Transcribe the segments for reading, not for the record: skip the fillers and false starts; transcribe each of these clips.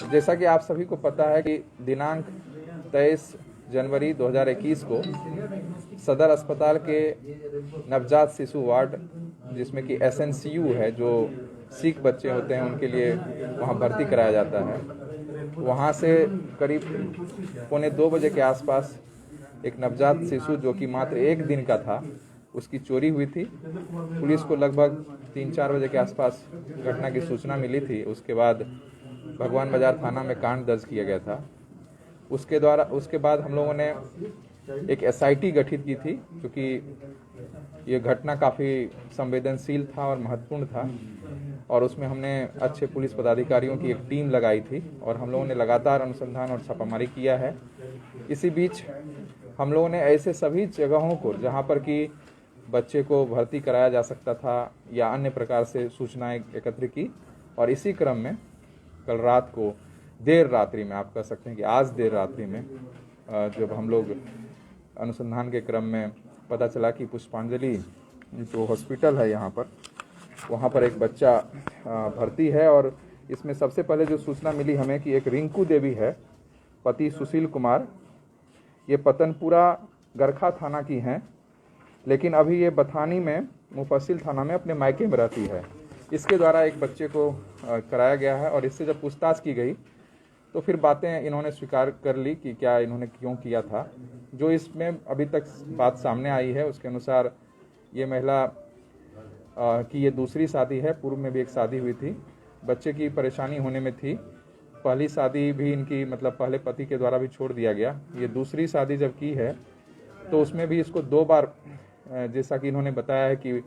जैसा कि आप सभी को पता है कि दिनांक 23 जनवरी 2021 को सदर अस्पताल के नवजात शिशु वार्ड, जिसमें कि SNCU है, जो सिख बच्चे होते हैं उनके लिए वहां भर्ती कराया जाता है, वहां से करीब 1:45 के आसपास एक नवजात शिशु जो कि मात्र 1 दिन का था, उसकी चोरी हुई थी। पुलिस को लगभग 3-4 बजे के आसपास घटना की सूचना मिली थी। उसके बाद भगवान बाजार थाना में कांड दर्ज किया गया था। उसके बाद हम लोगों ने एक SIT गठित की थी, क्योंकि ये घटना काफ़ी संवेदनशील था और महत्वपूर्ण था, और उसमें हमने अच्छे पुलिस पदाधिकारियों की एक टीम लगाई थी और हम लोगों ने लगातार अनुसंधान और छापामारी किया है। इसी बीच हम लोगों ने ऐसे सभी जगहों को जहां पर कि बच्चे को भर्ती कराया जा सकता था या अन्य प्रकार से सूचनाएं एकत्र की, और इसी क्रम में कल रात को देर रात्रि में, आप कह सकते हैं कि आज देर रात्रि में, जब हम लोग अनुसंधान के क्रम में पता चला कि पुष्पांजलि जो हॉस्पिटल है यहाँ पर, वहाँ पर एक बच्चा भर्ती है। और इसमें सबसे पहले जो सूचना मिली हमें कि एक रिंकू देवी है, पति सुशील कुमार, ये पतनपुरा गरखा थाना की हैं, लेकिन अभी ये बथानी में मुफस्सिल थाना में अपने मायके में रहती है। इसके द्वारा एक बच्चे को कराया गया है, और इससे जब पूछताछ की गई तो फिर बातें इन्होंने स्वीकार कर ली कि क्या इन्होंने क्यों किया था। जो इसमें अभी तक बात सामने आई है उसके अनुसार ये महिला की ये दूसरी शादी है, पूर्व में भी एक शादी हुई थी, बच्चे की परेशानी होने में थी। पहली शादी भी इनकी मतलब पहले पति के द्वारा भी छोड़ दिया गया। ये दूसरी शादी जब की है तो उसमें भी इसको 2 बार, जैसा कि इन्होंने बताया है कि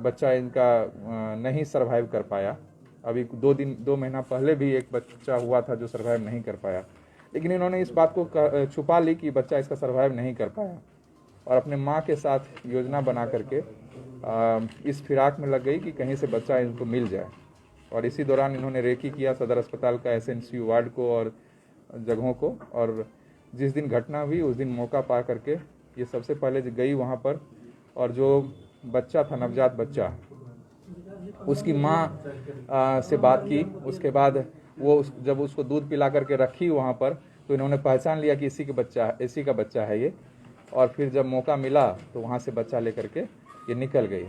बच्चा इनका नहीं सरवाइव कर पाया। अभी 2 महीना पहले भी एक बच्चा हुआ था जो सरवाइव नहीं कर पाया, लेकिन इन्होंने इस बात को छुपा ली कि बच्चा इसका सरवाइव नहीं कर पाया, और अपने माँ के साथ योजना बना करके इस फिराक में लग गई कि कहीं से बच्चा इनको मिल जाए। और इसी दौरान इन्होंने रेकी किया सदर अस्पताल का SNCU वार्ड को और जगहों को, और जिस दिन घटना हुई उस दिन मौका पा करके ये सबसे पहले गई वहाँ पर, और जो बच्चा था, नवजात बच्चा, उसकी माँ से बात की। उसके बाद वो जब उसको दूध पिला करके रखी वहाँ पर, तो इन्होंने पहचान लिया कि इसी का बच्चा है ये, और फिर जब मौका मिला तो वहाँ से बच्चा लेकर के ये निकल गई।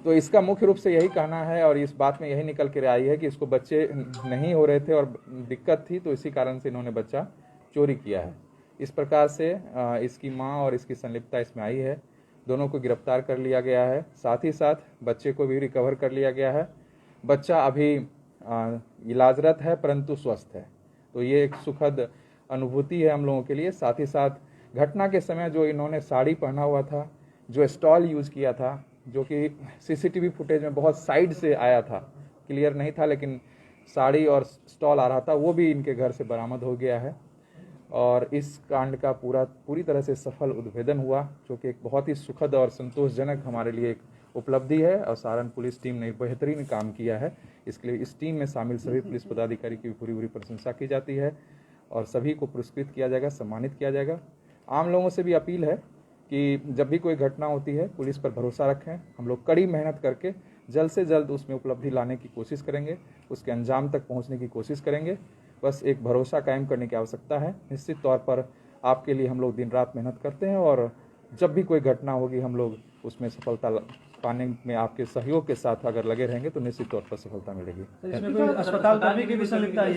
तो इसका मुख्य रूप से यही कहना है, और इस बात में यही निकल कर आई है कि इसको बच्चे नहीं हो रहे थे और दिक्कत थी, तो इसी कारण से इन्होंने बच्चा चोरी किया है। इस प्रकार से इसकी माँ और इसकी संलिप्तता इसमें आई है। दोनों को गिरफ्तार कर लिया गया है, साथ ही साथ बच्चे को भी रिकवर कर लिया गया है। बच्चा अभी इलाजरत है परंतु स्वस्थ है, तो ये एक सुखद अनुभूति है हम लोगों के लिए। साथ ही साथ घटना के समय जो इन्होंने साड़ी पहना हुआ था, जो स्टॉल यूज़ किया था, जो कि CCTV फुटेज में बहुत साइड से आया था, क्लियर नहीं था, लेकिन साड़ी और स्टॉल आ रहा था, वो भी इनके घर से बरामद हो गया है। और इस कांड का पूरी तरह से सफल उद्भेदन हुआ, जो कि एक बहुत ही सुखद और संतोषजनक हमारे लिए एक उपलब्धि है, और सारण पुलिस टीम ने बेहतरीन काम किया है। इसके लिए इस टीम में शामिल सभी पुलिस पदाधिकारी की पूरी प्रशंसा की जाती है, और सभी को पुरस्कृत किया जाएगा, सम्मानित किया जाएगा। आम लोगों से भी अपील है कि जब भी कोई घटना होती है पुलिस पर भरोसा रखें। हम लोग कड़ी मेहनत करके जल्द से जल्द उसमें उपलब्धि लाने की कोशिश करेंगे, उसके अंजाम तक पहुंचने की कोशिश करेंगे। बस एक भरोसा कायम करने की आवश्यकता है। निश्चित तौर पर आपके लिए हम लोग दिन रात मेहनत करते हैं, और जब भी कोई घटना होगी हम लोग उसमें सफलता पाने में आपके सहयोग के साथ अगर लगे रहेंगे तो निश्चित तौर पर सफलता मिलेगी। इसमें कोई अस्पताल कर्मी की भी संलिप्तता है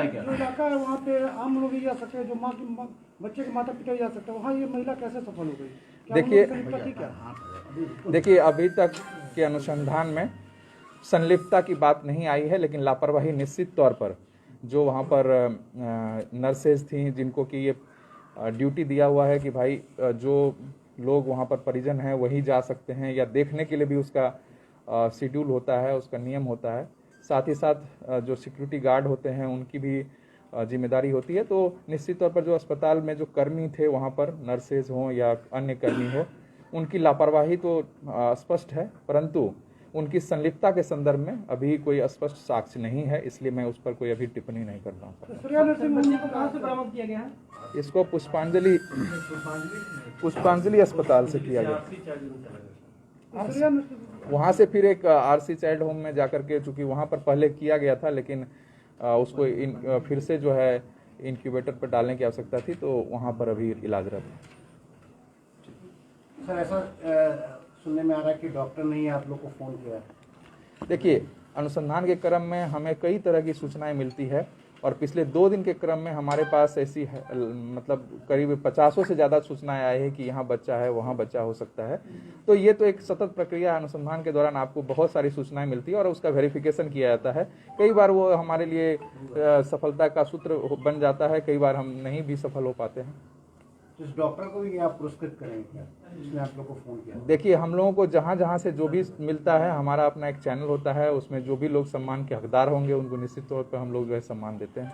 क्या? इलाका है वहाँ पे आम लोग ही जा सकते हैं, जो माँ की बच्चे के माता पिता ही जा सकते हैं, वहाँ ये महिला कैसे सफल हो गई? देखिए अभी तक के अनुसंधान में संलिप्तता की बात नहीं आई है, लेकिन लापरवाही निश्चित तौर पर जो वहाँ पर नर्सेज थी, जिनको कि ये ड्यूटी दिया हुआ है कि भाई जो लोग वहाँ पर परिजन हैं वही जा सकते हैं, या देखने के लिए भी उसका शेड्यूल होता है, उसका नियम होता है। साथ ही साथ जो सिक्योरिटी गार्ड होते हैं उनकी भी जिम्मेदारी होती है। तो निश्चित तौर पर जो अस्पताल में जो कर्मी थे वहाँ पर, नर्सेज हों या अन्य कर्मी हो, उनकी लापरवाही तो स्पष्ट है, परंतु उनकी संलिप्तता के संदर्भ में अभी कोई स्पष्ट साक्ष्य नहीं है, इसलिए मैं उस पर कोई अभी टिप्पणी नहीं कर रहा हूँ। इसको पुष्पांजलि अस्पताल से किया गया, वहाँ से फिर एक RC चाइल्ड होम में जाकर के, चूंकि वहाँ पर पहले किया गया था, लेकिन उसको फिर से जो है इंक्यूबेटर पर डालने की आवश्यकता थी, तो वहाँ पर अभी इलाजरत है। सर ऐसा सुनने में आ रहा है कि डॉक्टर ने ही आप लोग को फ़ोन किया है। देखिए, अनुसंधान के क्रम में हमें कई तरह की सूचनाएं मिलती है और पिछले 2 दिन के क्रम में हमारे पास ऐसी है, मतलब करीब 50 से ज़्यादा सूचनाएं आई है कि यहाँ बच्चा है, वहाँ बच्चा हो सकता है। तो ये तो एक सतत प्रक्रिया, अनुसंधान के दौरान आपको बहुत सारी सूचनाएं मिलती है और उसका वेरिफिकेशन किया जाता है। कई बार वो हमारे लिए सफलता का सूत्र बन जाता है, कई बार हम नहीं भी सफल हो पाते हैं। तो इस डॉक्टर को भी आप पुरस्कृत करेंगे क्या, जिसने आप लोग को फ़ोन किया? देखिए, हम लोगों को जहाँ जहाँ से जो भी मिलता है, हमारा अपना एक चैनल होता है, उसमें जो भी लोग सम्मान के हकदार होंगे उनको निश्चित तौर पर हम लोग जो है सम्मान देते हैं।